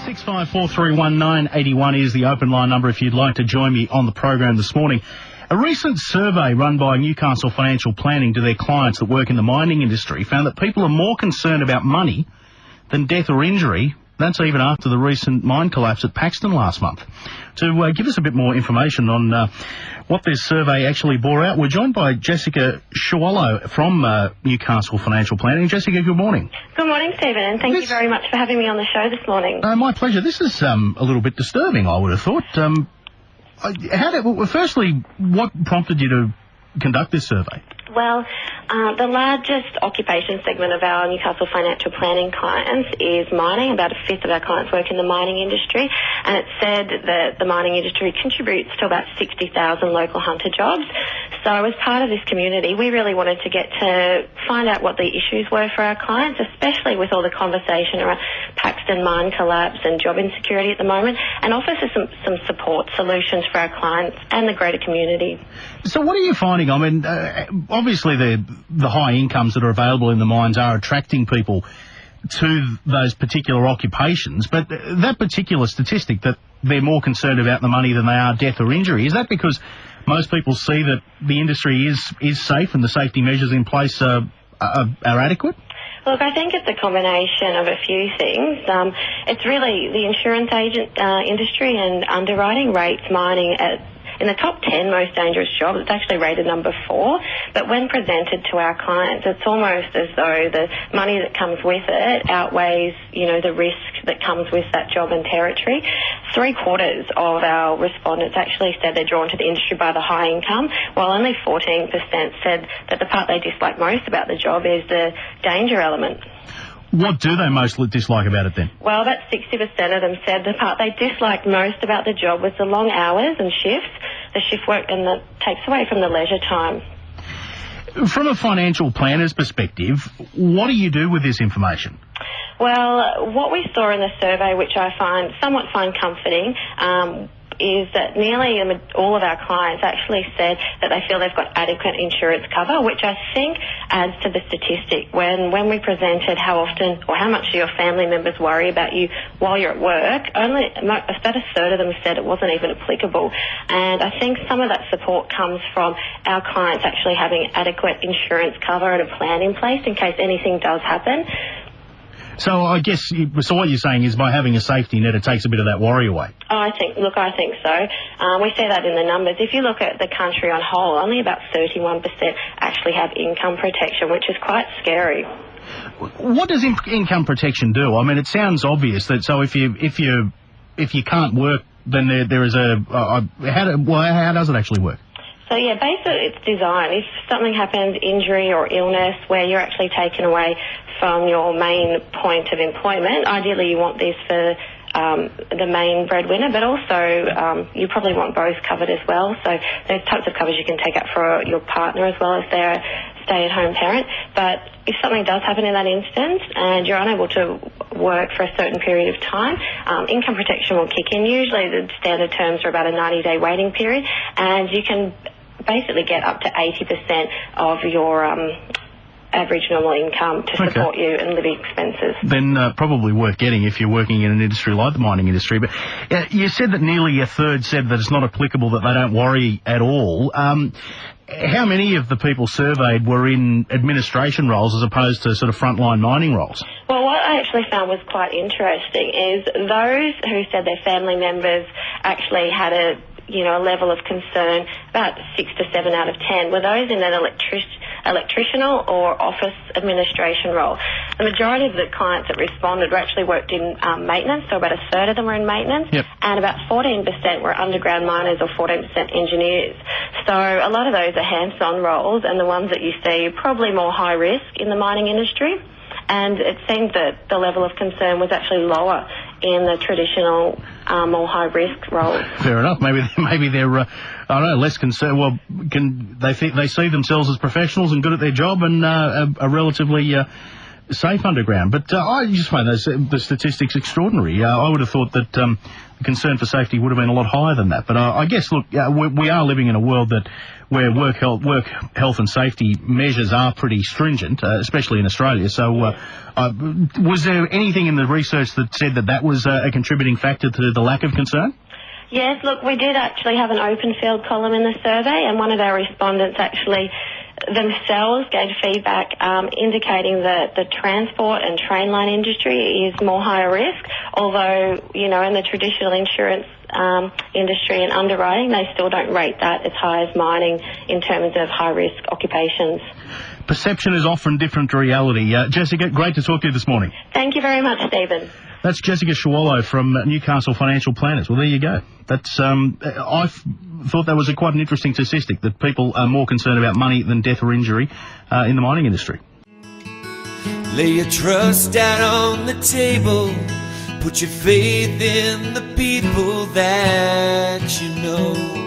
65431 is the open line number if you'd like to join me on the program this morning. A recent survey run by Newcastle Financial Planning to their clients that work in the mining industry found that people are more concerned about money than death or injury. That's even after the recent mine collapse at Paxton last month. To give us a bit more information on what this survey actually bore out, we're joined by Jessica Shualo from Newcastle Financial Planning. Jessica, good morning. Good morning, Stephen, and thank you very much for having me on the show this morning. My pleasure. This is a little bit disturbing, I would have thought. Firstly, what prompted you to conduct this survey? Well, the largest occupation segment of our Newcastle Financial Planning clients is mining. About a fifth of our clients work in the mining industry, and it said that the mining industry contributes to about 60,000 local hunter jobs. So as part of this community, we really wanted to get to find out what the issues were for our clients, especially with all the conversation around Paxton mine collapse and job insecurity at the moment, and offer some support solutions for our clients and the greater community. So what are you finding? I mean, obviously the high incomes that are available in the mines are attracting people to those particular occupations, but that particular statistic that they're more concerned about the money than they are death or injury, is that because most people see that the industry is safe and the safety measures in place are adequate? Look, I think it's a combination of a few things. It's really the insurance agent industry and underwriting rates mining in the top 10 most dangerous jobs. It's actually rated number 4. But when presented to our clients, it's almost as though the money that comes with it outweighs, the risk that comes with that job and territory. 3/4 of our respondents actually said they're drawn to the industry by the high income, while only 14% said that the part they dislike most about the job is the danger element. What do they most dislike about it then? Well, about 60% of them said the part they disliked most about the job was the long hours and shifts, the shift work, and that takes away from the leisure time. From a financial planner's perspective, what do you do with this information? Well, what we saw in the survey, which I somewhat find comforting, is that nearly all of our clients actually said that they feel they've got adequate insurance cover, which I think adds to the statistic. When we presented how often or how much your family members worry about you while you're at work, only about a third of them said it wasn't even applicable. And I think some of that support comes from our clients actually having adequate insurance cover and a plan in place in case anything does happen. So I guess, what you're saying is by having a safety net, it takes a bit of that worry away. I think so. We see that in the numbers. If you look at the country on whole, only about 31% actually have income protection, which is quite scary. What does income protection do? I mean, it sounds obvious that if you can't work, then there is how does it actually work? So yeah, basically it's designed. If something happens, injury or illness, where you're actually taken away from your main point of employment, ideally you want this for the main breadwinner, but also you probably want both covered as well. So those types of covers you can take out for your partner as well if they're a stay-at-home parent. But if something does happen in that instance and you're unable to work for a certain period of time, income protection will kick in. Usually the standard terms are about a 90-day waiting period, and you can basically get up to 80% of your average normal income to support you and living expenses. Then probably worth getting if you're working in an industry like the mining industry. But you said that nearly a third said that it's not applicable, that they don't worry at all. How many of the people surveyed were in administration roles as opposed to sort of frontline mining roles? Well, what I actually found was quite interesting is those who said their family members actually had a level of concern, about 6 to 7 out of 10, were those in an electricianal or office administration role. The majority of the clients that responded were actually worked in maintenance, so about a third of them were in maintenance, and about 14% were underground miners or 14% engineers. So a lot of those are hands-on roles, and the ones that you see probably more high risk in the mining industry. And it seemed that the level of concern was actually lower in the traditional, more high-risk roles. Fair enough. Maybe they're, I don't know, less concerned. Well, they see themselves as professionals and good at their job and are relatively safe underground. But I just find the statistics extraordinary. I would have thought that the concern for safety would have been a lot higher than that. But I guess, look, we are living in a world where work health and safety measures are pretty stringent, especially in Australia. So was there anything in the research that said that was a contributing factor to the lack of concern? Yes, look, we did actually have an open field column in the survey, and one of our respondents actually themselves gave feedback indicating that the transport and train line industry is more higher risk, although, in the traditional insurance industry and underwriting, they still don't rate that as high as mining in terms of high-risk occupations. Perception is often different to reality. Jessica, great to talk to you this morning. Thank you very much, Stephen. That's Jessica Schwallow from Newcastle Financial Planners. Well, there you go. That's I thought that was quite an interesting statistic, that people are more concerned about money than death or injury in the mining industry. Lay your trust out on the table. Put your faith in the people that you know.